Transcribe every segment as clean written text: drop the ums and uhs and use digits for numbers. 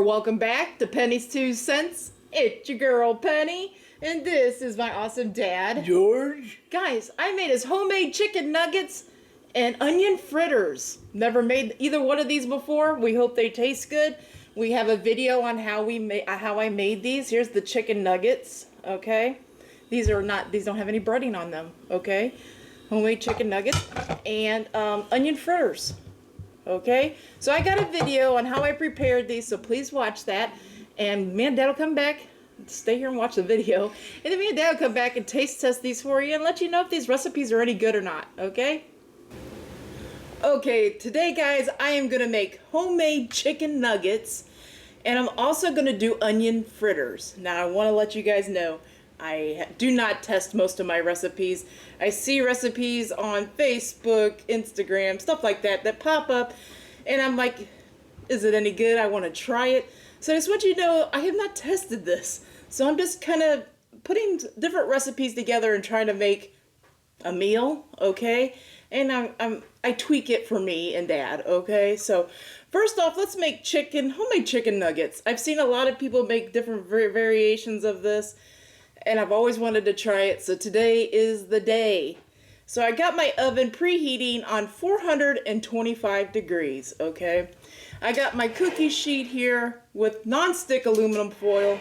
Welcome back to Penny's 2 Cents. It's your girl Penny, and this is my awesome dad, George. Guys, I made his homemade chicken nuggets and onion fritters. Never made either one of these before. We hope they taste good. We have a video on how I made these. Here's the chicken nuggets. Okay, these don't have any breading on them. Okay, homemade chicken nuggets and onion fritters. Okay, so I got a video on how I prepared these, so please watch that. And me and Dad will come back, stay here and watch the video, and then me and Dad will come back and taste test these for you and let you know if these recipes are any good or not. Okay? Okay, today guys, I am gonna make homemade chicken nuggets, and I'm also gonna do onion fritters. Now I want to let you guys know, I do not test most of my recipes. I see recipes on Facebook, Instagram, stuff like that pop up, and I'm like, is it any good? I want to try it. So I just want you to know, I have not tested this. So I'm just kind of putting different recipes together and trying to make a meal, okay? And I tweak it for me and Dad, okay? So first off, let's make homemade chicken nuggets. I've seen a lot of people make different variations of this, and I've always wanted to try it, so today is the day. So I got my oven preheating on 425 degrees, okay? I got my cookie sheet here with non-stick aluminum foil.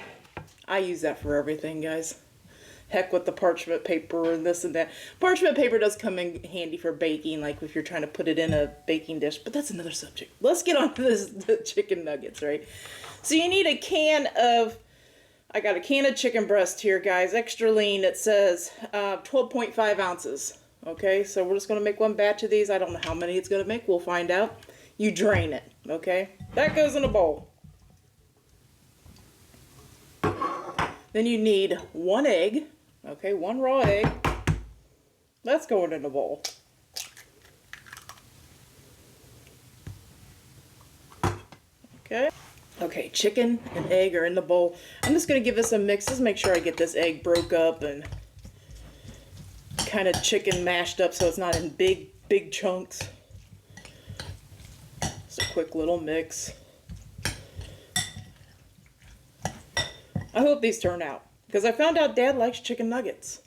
I use that for everything, guys. Heck with the parchment paper and this and that. Parchment paper does come in handy for baking, like if you're trying to put it in a baking dish, but that's another subject. Let's get on to the chicken nuggets, right? So you need I got a can of chicken breast here, guys, extra lean. It says 12.5 ounces. Okay, so we're just going to make one batch of these. I don't know how many it's going to make. We'll find out. You drain it, okay? That goes in a bowl. Then you need one egg, okay, one raw egg. That's going in a bowl. Okay. Okay, chicken and egg are in the bowl. I'm just going to give this a mix. Just make sure I get this egg broke up and kind of chicken mashed up so it's not in big chunks. Just a quick little mix. I hope these turn out, because I found out Dad likes chicken nuggets.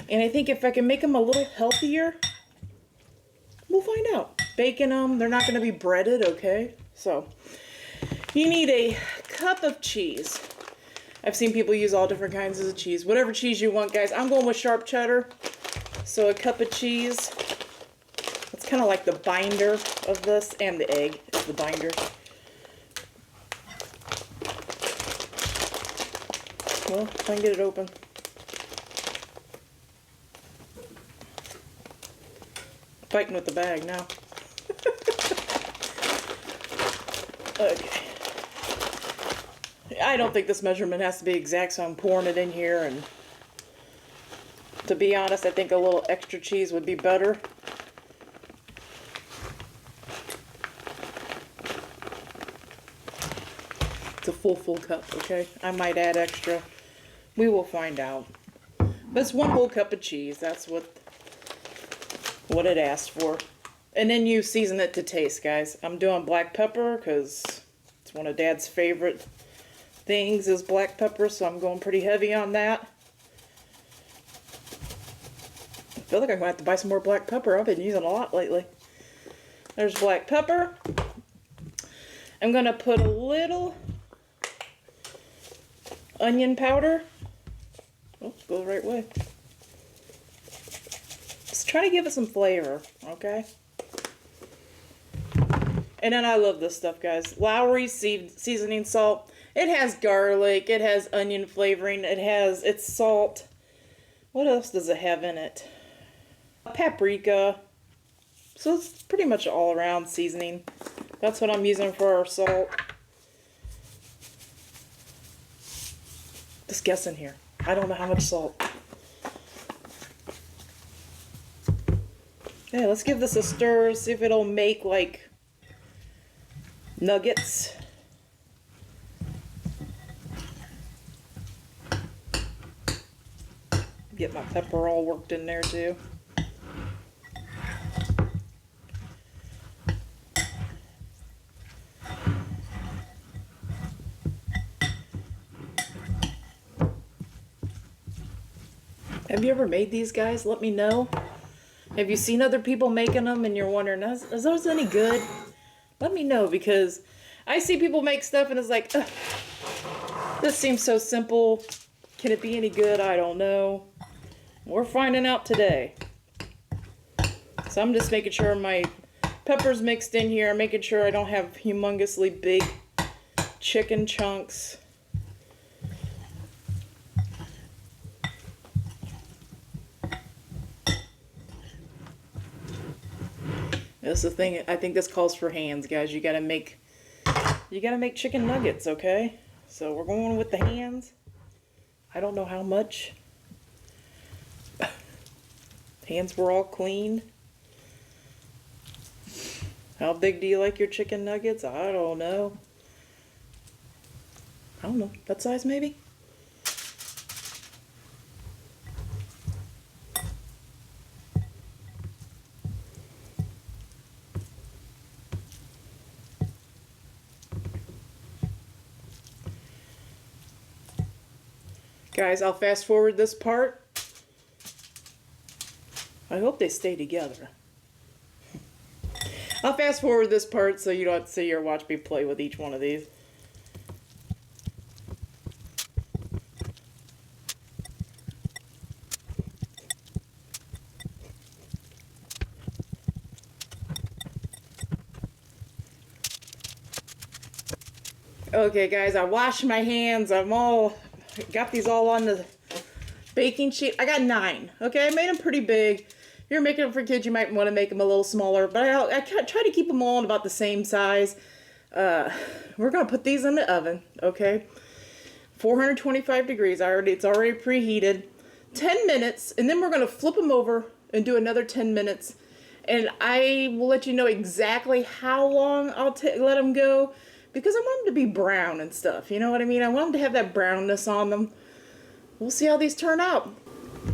And I think if I can make them a little healthier, we'll find out. Baking them, they're not going to be breaded, okay? So you need a cup of cheese. I've seen people use all different kinds of cheese. Whatever cheese you want, guys. I'm going with sharp cheddar. So a cup of cheese. It's kind of like the binder of this, and the egg is the binder. Well, if I can get it open. Fighting with the bag now. Okay. I don't think this measurement has to be exact, so I'm pouring it in here, and to be honest, I think a little extra cheese would be better. It's a full cup, okay? I might add extra. We will find out. But it's one whole cup of cheese. That's what it asked for. And then you season it to taste, guys. I'm doing black pepper because it's one of Dad's favorite things is black pepper, so I'm going pretty heavy on that. I feel like I'm going to have to buy some more black pepper. I've been using a lot lately. There's black pepper. I'm going to put a little onion powder. Oh, go the right way. Just try to give it some flavor, okay? And then I love this stuff, guys. Lowry seasoning salt. It has garlic. It has onion flavoring. It's salt. What else does it have in it? Paprika. So it's pretty much all around seasoning. That's what I'm using for our salt. Just guessing here. I don't know how much salt. Yeah, let's give this a stir. See if it'll make like nuggets. Get my pepper all worked in there too. Have you ever made these, guys? Let me know. Have you seen other people making them and you're wondering, is those any good? Let me know, because I see people make stuff and it's like, ugh, this seems so simple. Can it be any good? I don't know. We're finding out today. So I'm just making sure my pepper's mixed in here. I'm making sure I don't have humongously big chicken chunks. That's the thing. I think this calls for hands, guys. You gotta make chicken nuggets, okay? So we're going with the hands. I don't know how much. Hands were all clean. How big do you like your chicken nuggets? I don't know. I don't know. That size maybe? Guys, I'll fast forward this part. I hope they stay together. I'll fast forward this part so you don't have to sit here and watch me play with each one of these. Okay guys, I washed my hands. Got these all on the baking sheet. I got 9. Okay, I made them pretty big. If you're making them for kids, you might want to make them a little smaller, but I try to keep them all in about the same size. We're gonna put these in the oven. Okay, 425 degrees. It's already preheated. 10 minutes, and then we're gonna flip them over and do another 10 minutes. And I will let you know exactly how long I'll let them go, because I want them to be brown and stuff. You know what I mean? I want them to have that brownness on them. We'll see how these turn out.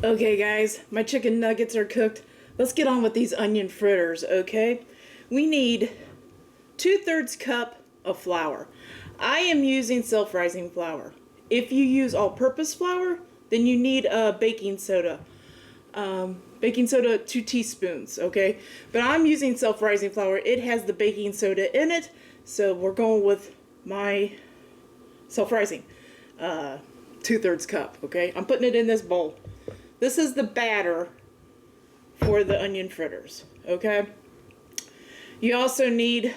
Okay guys, my chicken nuggets are cooked. Let's get on with these onion fritters, okay? We need 2/3 cup of flour. I am using self-rising flour. If you use all-purpose flour, then you need baking soda. Baking soda, 2 teaspoons, okay? But I'm using self-rising flour. It has the baking soda in it, so we're going with my self-rising 2/3 cup, okay? I'm putting it in this bowl. This is the batter for the onion fritters, okay? You also need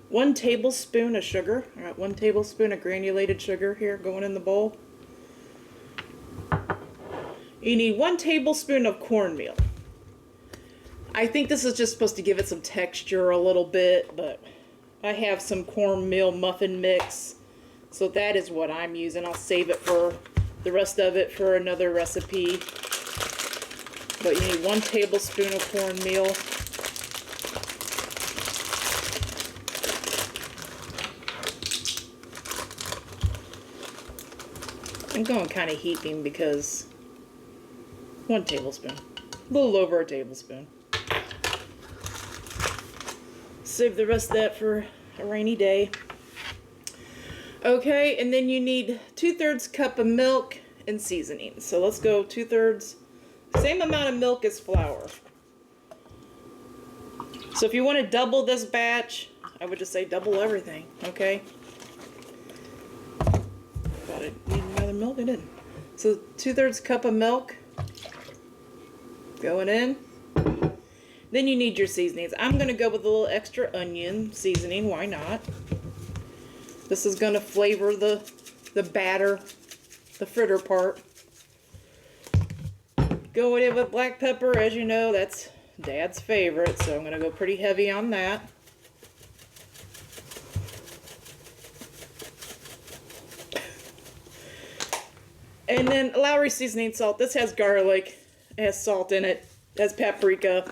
1 tablespoon of sugar. I got 1 tablespoon of granulated sugar here going in the bowl. You need 1 tablespoon of cornmeal. I think this is just supposed to give it some texture a little bit, but I have some cornmeal muffin mix, so that is what I'm using. I'll save it for the rest of it for another recipe. But you need 1 tablespoon of cornmeal. I'm going kind of heaping because 1 tablespoon, a little over a tablespoon. Save the rest of that for a rainy day. Okay, and then you need 2/3 cup of milk and seasoning. So let's go 2/3, same amount of milk as flour. So if you want to double this batch, I would just say double everything, okay? Thought I needed another milk, I didn't. So 2/3 cup of milk going in. Then you need your seasonings. I'm going to go with a little extra onion seasoning. Why not? This is going to flavor the batter, the fritter part. Going in with black pepper. As you know, that's Dad's favorite, so I'm going to go pretty heavy on that. And then Lowry seasoning salt. This has garlic. It has salt in it. It has paprika.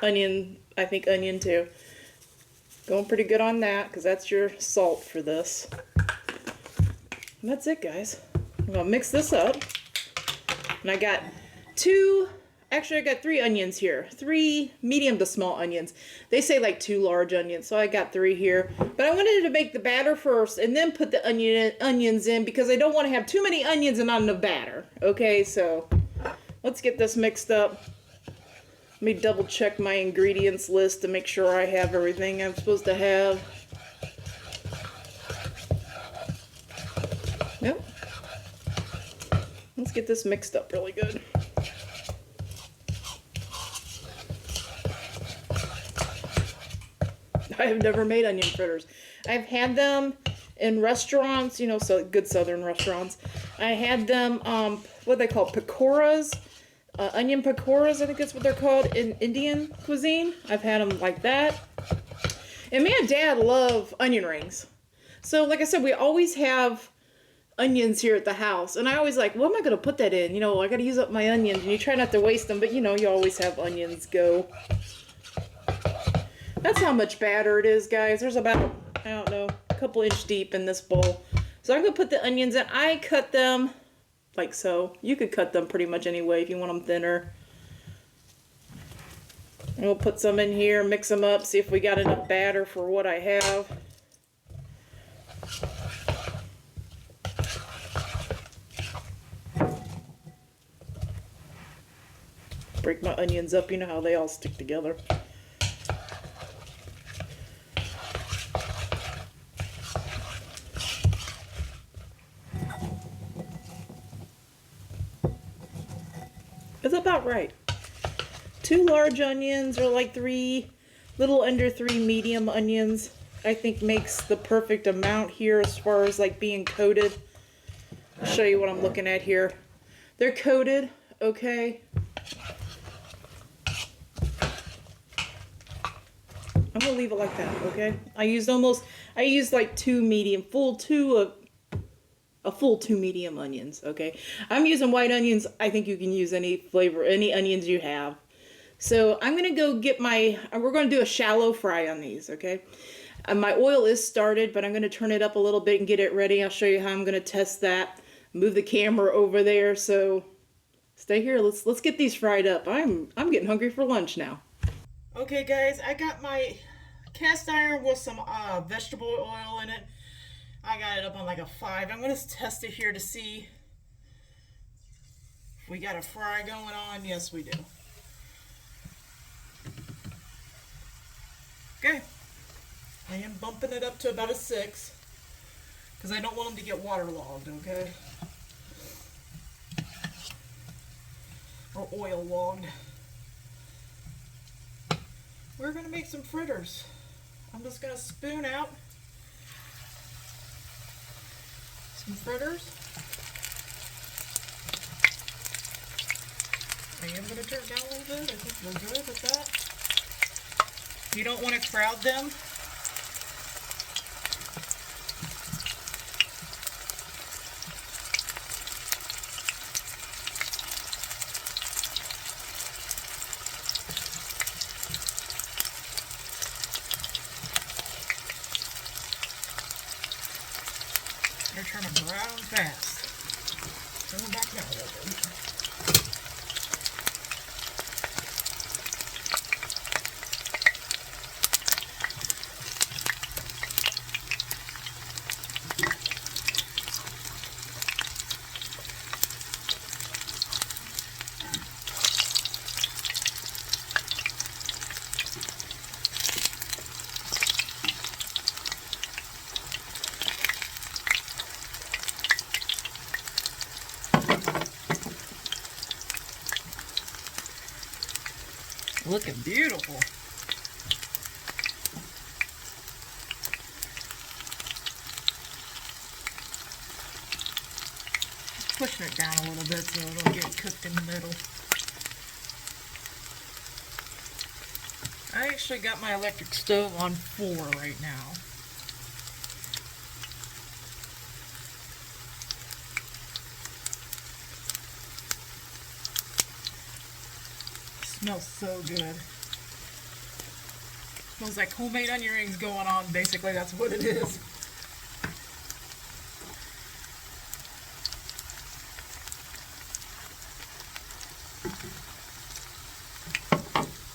Onion, I think onion too. Going pretty good on that, because that's your salt for this. And that's it, guys. I'm going to mix this up. And I got 3 onions here. 3 medium to small onions. They say like 2 large onions, so I got 3 here. But I wanted to make the batter first and then put the onions in, because I don't want to have too many onions and not enough batter. Okay, so let's get this mixed up. Let me double check my ingredients list to make sure I have everything I'm supposed to have. Nope. Let's get this mixed up really good. I have never made onion fritters. I've had them in restaurants, you know, so good southern restaurants. I had them, what they call pakoras, onion pakoras, I think that's what they're called in Indian cuisine. I've had them like that. And me and Dad love onion rings. So like I said, we always have onions here at the house. And I always like, what am I going to put that in? You know, I got to use up my onions. And you try not to waste them, but you know, you always have onions go. That's how much batter it is, guys. There's about, I don't know, a couple inch deep in this bowl. So I'm going to put the onions in. I cut them like so. You could cut them pretty much any way if you want them thinner. And we'll put some in here, mix them up, see if we got enough batter for what I have. Break my onions up, you know how they all stick together. It's about right. 2 large onions or like 3, little under 3 medium onions, I think makes the perfect amount here as far as like being coated. I'll show you what I'm looking at here. They're coated, okay. I'm gonna leave it like that, okay? I used like 2 medium, a full 2 medium onions, okay? I'm using white onions. I think you can use any flavor, any onions you have. So I'm gonna go get we're gonna do a shallow fry on these, okay? My oil is started, but I'm gonna turn it up a little bit and get it ready. I'll show you how I'm gonna test that. Move the camera over there, so stay here. Let's get these fried up. I'm getting hungry for lunch now. Okay, guys, I got my cast iron with some vegetable oil in it. I got it up on like a 5. I'm going to test it here to see if we got a fry going on. Yes, we do. Okay. I am bumping it up to about a 6 because I don't want them to get waterlogged, okay? Or oil logged. We're going to make some fritters. I'm just going to spoon out some fritters. I am going to turn it down a little bit. I think we're good with that. You don't want to crowd them. They're trying to brown fast. Turn them back down a little bit. Looking beautiful. Pushing it down a little bit so it'll get cooked in the middle. I actually got my electric stove on 4 right now. Smells so good. Smells like homemade onion rings going on. Basically, that's what it is.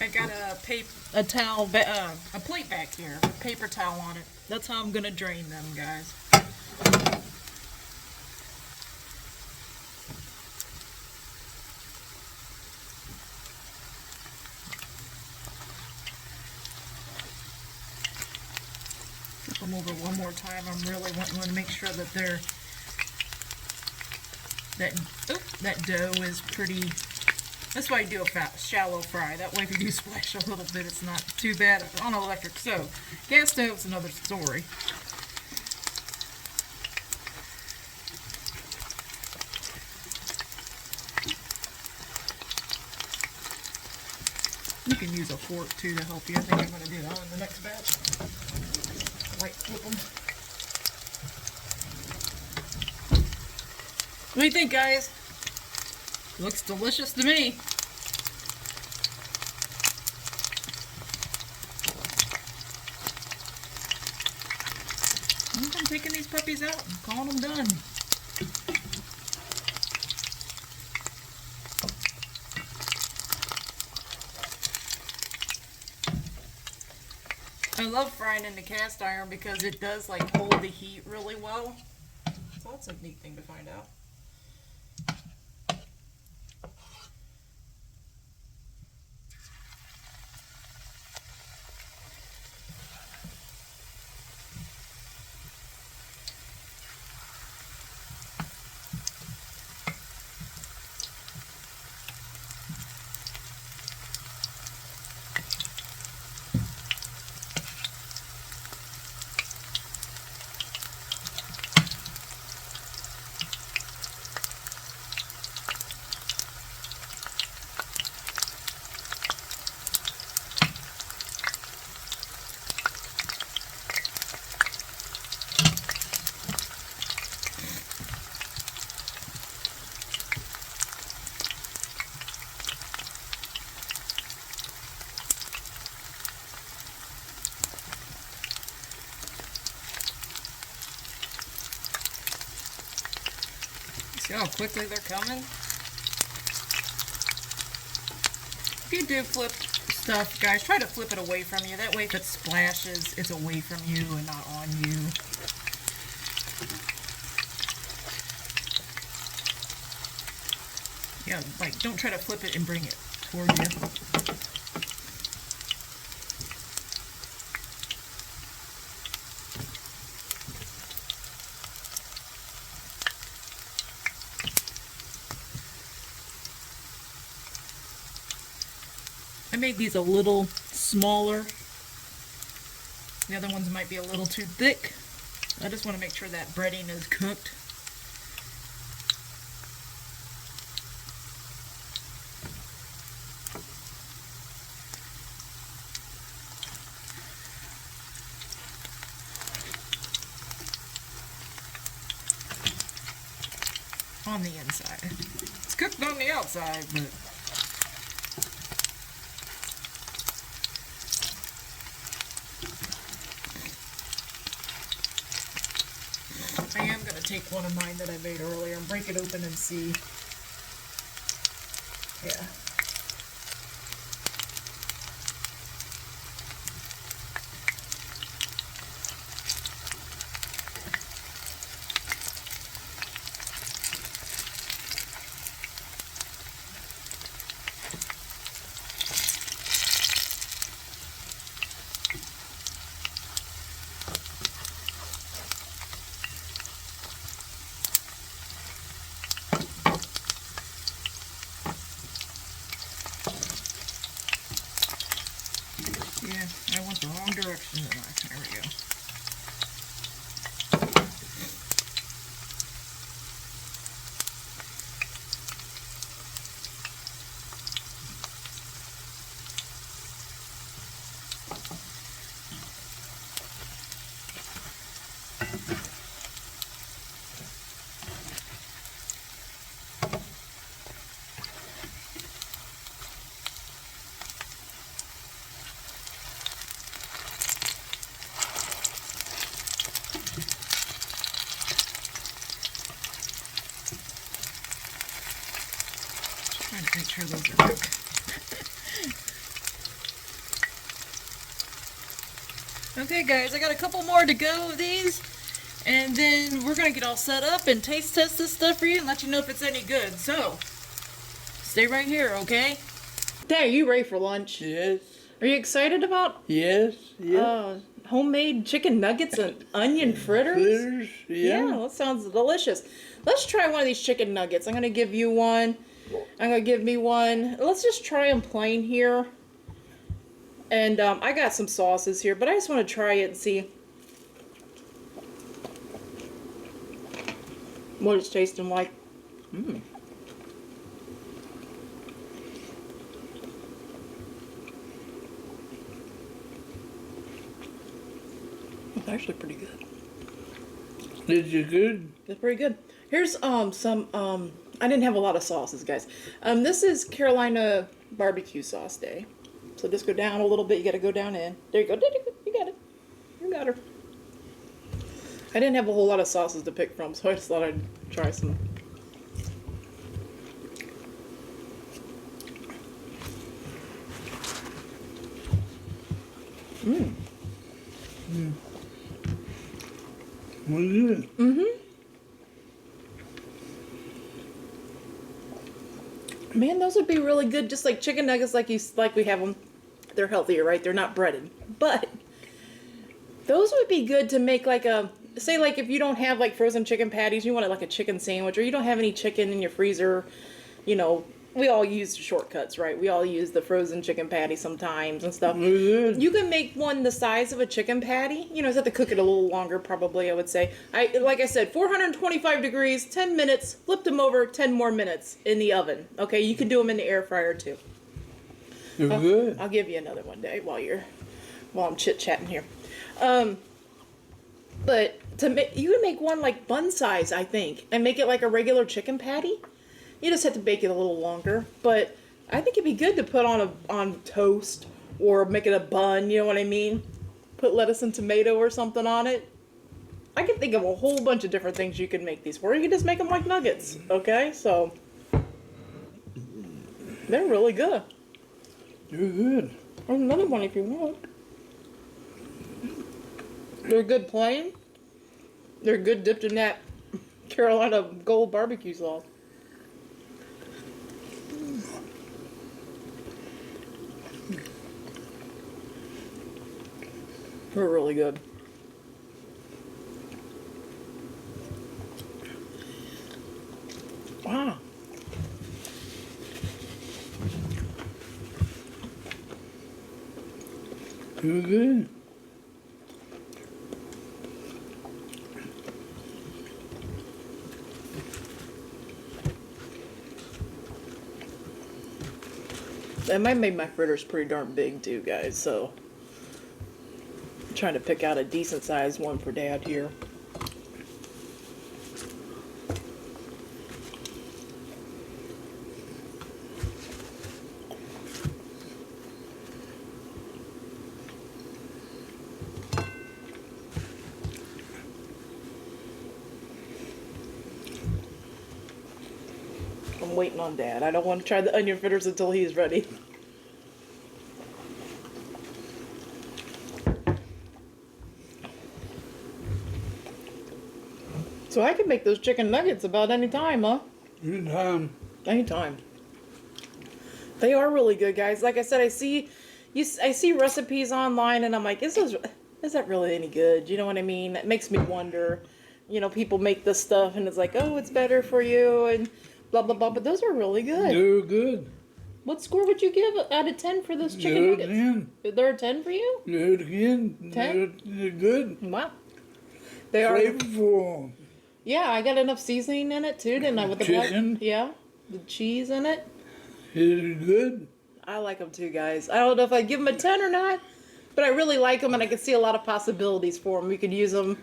I got a plate back here, a paper towel on it. That's how I'm gonna drain them, guys. them over one more time. I'm really wanting to make sure that that dough is pretty. That's why I do a shallow fry. That way if you do splash a little bit, it's not too bad on an electric stove. Gas stove's another story. You can use a fork too to help you. I think I'm going to do that in the next batch. Light flip them. What do you think, guys? Looks delicious to me. I'm taking these puppies out and calling them done. I love frying in the cast iron because it does like hold the heat really well. So that's a neat thing to find out. See how quickly they're coming? If you do flip stuff, guys, try to flip it away from you. That way if it splashes, it's away from you and not on you. Yeah, like, don't try to flip it and bring it toward you. I made these a little smaller. The other ones might be a little too thick. I just want to make sure that breading is cooked. On the inside. It's cooked on the outside, but I am going to take one of mine that I made earlier and break it open and see. Yeah. Yeah, I went the wrong direction. There we go. Trying to make sure those are cooked. Okay guys, I got a couple more to go of these, and then we're going to get all set up and taste test this stuff for you and let you know if it's any good. So, stay right here, okay? Dad, are you ready for lunch? Yes. Are you excited about? Yes. Yes. homemade chicken nuggets and onion fritters. Fritters, yeah. Yeah, that sounds delicious. Let's try one of these chicken nuggets. I'm gonna give you one. I'm gonna give me one. Let's just try them plain here. And I got some sauces here, but I just want to try it and see what it's tasting like. Mm. It's actually pretty good. Did you good? It's pretty good. Here's some I didn't have a lot of sauces, guys. This is Carolina barbecue sauce day. So just go down a little bit. You got to go down in. There you go. You got it. You got her. I didn't have a whole lot of sauces to pick from, so I just thought I'd try some. Mmm. Mm. Was it? Mm-hmm. Man, those would be really good, just like chicken nuggets, like we have them. They're healthier, right? They're not breaded, but those would be good to make like a, say like if you don't have like frozen chicken patties, you want it like a chicken sandwich, or you don't have any chicken in your freezer, you know, we all use shortcuts, right? We all use the frozen chicken patty sometimes and stuff. Mm-hmm. You can make one the size of a chicken patty. You know, you have to cook it a little longer, probably, I would say. Like I said, 425 degrees, 10 minutes, flip them over, 10 more minutes in the oven. Okay, you can do them in the air fryer too. They're good. I'll give you another one day while I'm chit-chatting here. But you can make one like bun size, I think, and make it like a regular chicken patty. You just have to bake it a little longer, but I think it'd be good to put on toast or make it a bun, you know what I mean? Put lettuce and tomato or something on it. I can think of a whole bunch of different things you can make these for. You can just make them like nuggets, okay? So, they're really good. They're good. There's another one if you want. They're good plain. They're good dipped in that Carolina Gold barbecue sauce. They're really good. Wow. They're good. That might make my fritters pretty darn big too, guys, so I'm trying to pick out a decent sized one for Dad here. I'm waiting on Dad. I don't want to try the onion fritters until he's ready. So I can make those chicken nuggets about any time, huh? Anytime. Anytime. They are really good, guys. Like I said, I see recipes online, and I'm like, is that really any good? You know what I mean? That makes me wonder. You know, people make this stuff, and it's like, oh, it's better for you, and blah blah blah. But those are really good. They're good. What score would you give out of 10 for those chicken nuggets? 10. They're a 10 for you? They're 10. 10? They're good. Wow. They are. Flavorful. Yeah, I got enough seasoning in it too, didn't I? With the Chicken? yeah, the cheese in it. It's good. I like them too, guys. I don't know if I'd give them a 10 or not, but I really like them, and I can see a lot of possibilities for them. You could use them,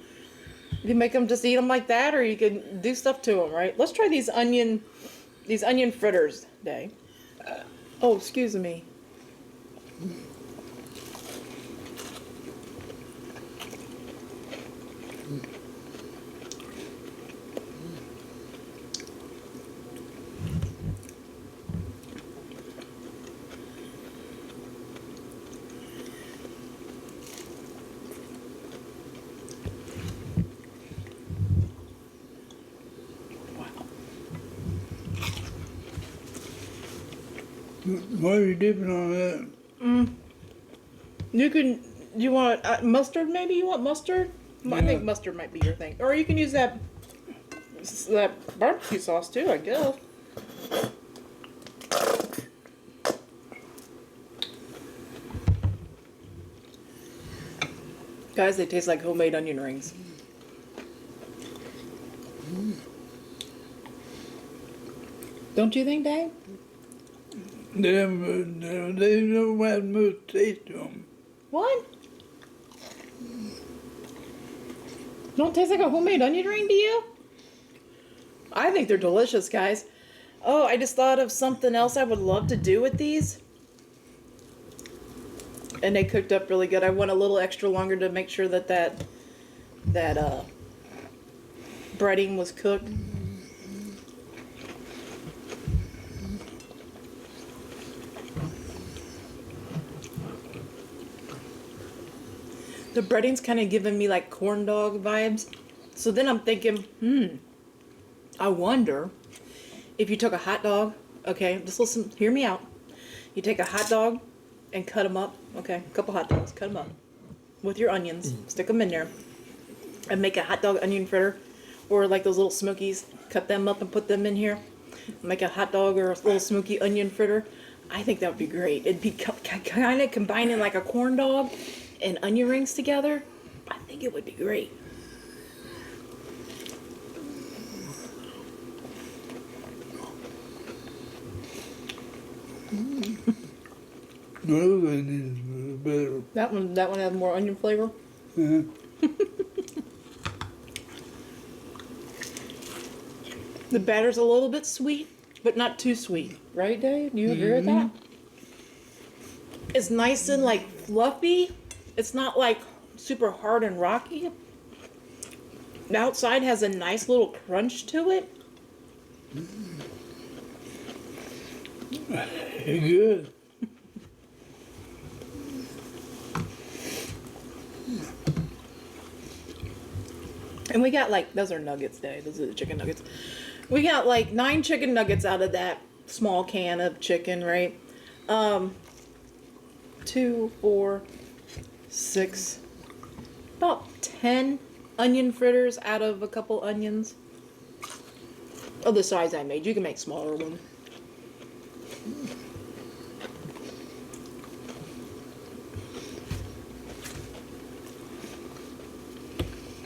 you can make them just eat them like that, or you could do stuff to them, right? Let's try these onion fritters day. Oh, excuse me. What are you dipping on that? You can You want mustard? Maybe you want mustard? I Yeah. think mustard might be your thing. Or you can use that barbecue sauce too, I guess. Guys, they taste like homemade onion rings. Don't you think, Dave? They don't have much taste to them. What? Don't taste like a homemade onion ring to you? I think they're delicious, guys. Oh, I just thought of something else I would love to do with these. And they cooked up really good. I went a little extra longer to make sure that breading was cooked. The breading's kind of giving me like corn dog vibes. So then I'm thinking, I wonder if you took a hot dog, okay, just listen, hear me out. You take a hot dog and cut them up, okay, a couple hot dogs, cut them up with your onions, stick them in there, and make a hot dog onion fritter, or like those little smokies, cut them up and put them in here, make a hot dog or a little smoky onion fritter. I think that would be great. It'd be kind of combining like a corn dog and onion rings together. I think it would be great. Those onions are better. That one has more onion flavor. Uh, The batter's a little bit sweet, but not too sweet. Right, Dave? Do you agree with that? It's nice and like fluffy. It's not like super hard and rocky. The outside has a nice little crunch to it. Good. And we got like, those are nuggets, Dave. Those are the chicken nuggets. We got like 9 chicken nuggets out of that small can of chicken, right? 2, 4, 6, about 10 onion fritters out of a couple onions. Of the size I made. You can make smaller ones.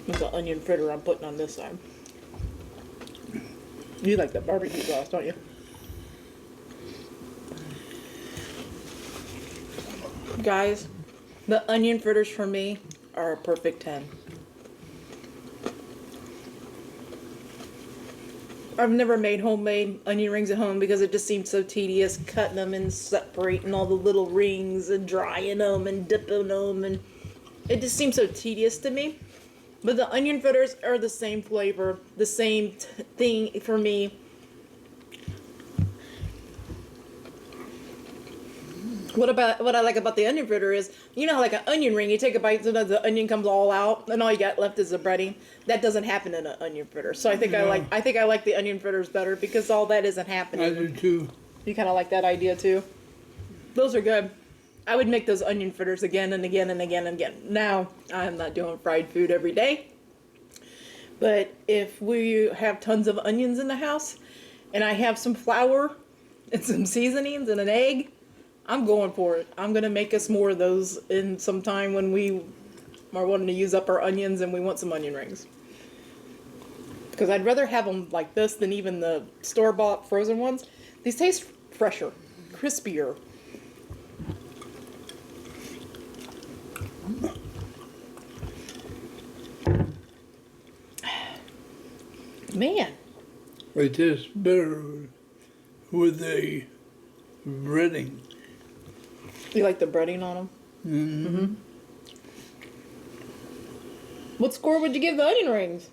That's the onion fritter I'm putting on this side. You like that barbecue sauce, don't you? Guys, the onion fritters for me are a perfect 10. I've never made homemade onion rings at home because it just seemed so tedious cutting them and separating all the little rings and drying them and dipping them, and it just seemed so tedious to me. But the onion fritters are the same flavor, the same thing for me. What I like about the onion fritter is, you know, like an onion ring, you take a bite, sometimes the onion comes all out, and all you got left is the breading. That doesn't happen in an onion fritter. So I think I like the onion fritters better because all that isn't happening. I do too. You kind of like that idea too. Those are good. I would make those onion fritters again and again and again and again. Now, I'm not doing fried food every day. But if we have tons of onions in the house and I have some flour and some seasonings and an egg, I'm going for it. I'm going to make us more of those in some time when we are wanting to use up our onions and we want some onion rings. Because I'd rather have them like this than even the store-bought frozen ones. These taste fresher, crispier. Man. It tastes better with the breading. You like the breading on them? Mm-hmm. What score would you give the onion rings?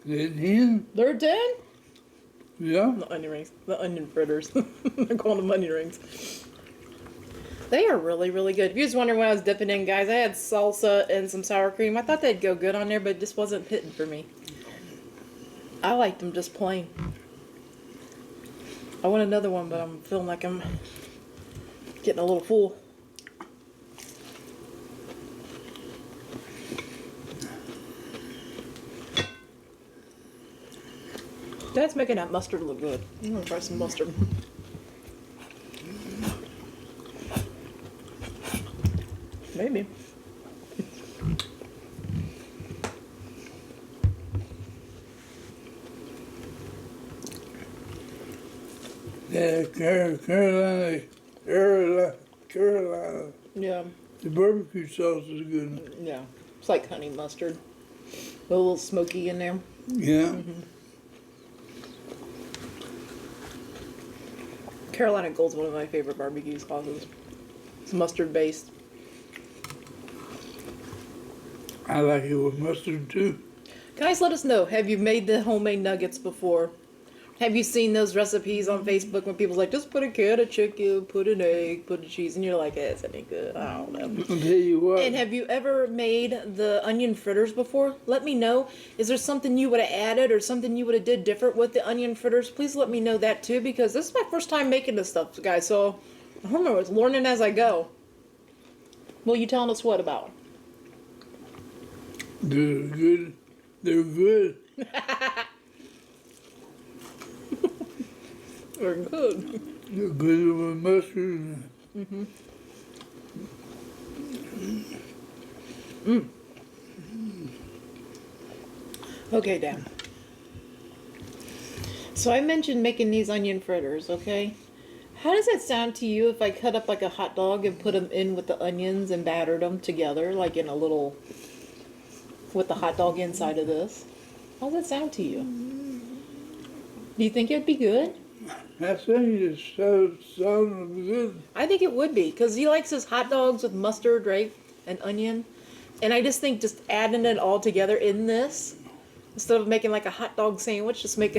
Yeah. They're a 10? Yeah. The onion rings. The onion fritters. I call them onion rings. They are really, really good. If you was wondering what I was dipping in, guys, I had salsa and some sour cream. I thought they'd go good on there, but it just wasn't hitting for me. I liked them just plain. I want another one, but I'm feeling like I'm getting a little full. That's making that mustard look good. I'm gonna try some mustard. Maybe. Yeah, Carolina. Yeah. The barbecue sauce is good. Yeah. It's like honey mustard. A little smoky in there. Yeah. Carolina Gold's one of my favorite barbecue sauces. It's mustard based. I like it with mustard too. Guys, let us know. Have you made the homemade nuggets before? Have you seen those recipes on Facebook when people's like, just put a can of chicken, put an egg, put a cheese, and you're like, it's any good. I don't know. I'll tell you what. And have you ever made the onion fritters before? Let me know. Is there something you would have added or something you would have did different with the onion fritters? Please let me know that too, because this is my first time making this stuff, guys. So I don't know. It's learning as I go. Well, you telling us what about? They're good. They're good. They're good. They're good with mustard. Okay, Dan. So I mentioned making these onion fritters, okay? How does that sound to you if I cut up like a hot dog and put them in with the onions and battered them together, like in a little, with the hot dog inside of this? How does that sound to you? Do you think it'd be good? I think it sounds good. I think it would be, because he likes his hot dogs with mustard, right, and onion. And I just think just adding it all together in this, instead of making like a hot dog sandwich, just make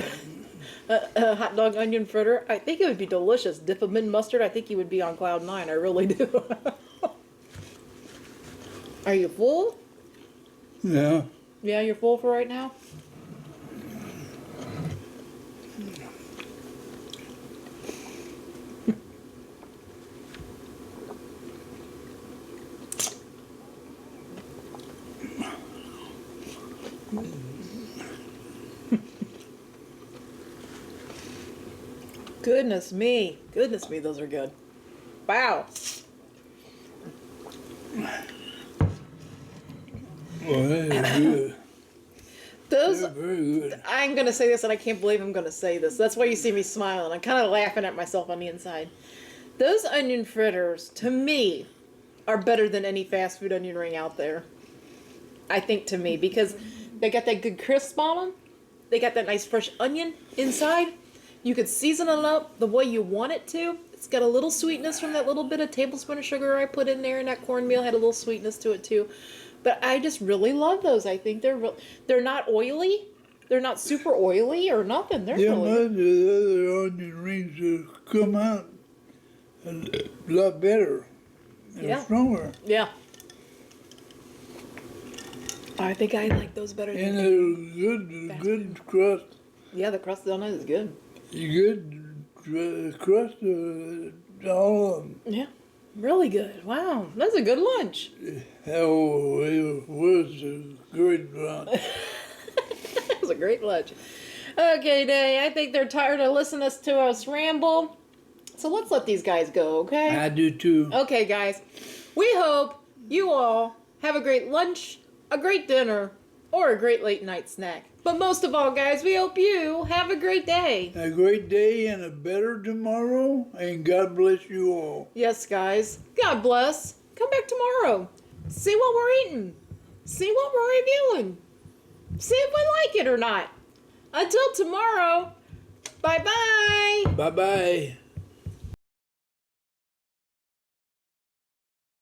a hot dog onion fritter. I think it would be delicious. Dip them in mustard. I think he would be on cloud nine. I really do. Are you full? Yeah. Yeah, you're full for right now? Goodness me, those are good. Wow. Well, that is good. Those, They're very good. I'm going to say this and I can't believe I'm going to say this. That's why you see me smiling. I'm kind of laughing at myself on the inside. Those onion fritters, to me, are better than any fast food onion ring out there. I think, to me, because they got that good crisp on them. They got that nice fresh onion inside. You could season it up the way you want it to. It's got a little sweetness from that little bit of tablespoon of sugar I put in there, and that cornmeal had a little sweetness to it too. But I just really love those. I think they're not oily. They're not super oily or nothing. They're Yeah, really but the other onion rings have come out a lot better and Yeah. stronger. Yeah. I think I like those better And than they're good crust. Yeah, the crust on it is good. Good crust, all of them. Yeah. Really good. Wow. That's a good lunch. Oh, it was a great lunch. That was a great lunch. Okay, Day. I think they're tired of listening to us ramble. So let's let these guys go, okay? I do too. Okay, guys. We hope you all have a great lunch, a great dinner, or a great late night snack. But most of all, guys, we hope you have a great day. A great day and a better tomorrow, and God bless you all. Yes, guys. God bless. Come back tomorrow. See what we're eating. See what we're reviewing. See if we like it or not. Until tomorrow, bye-bye. Bye-bye.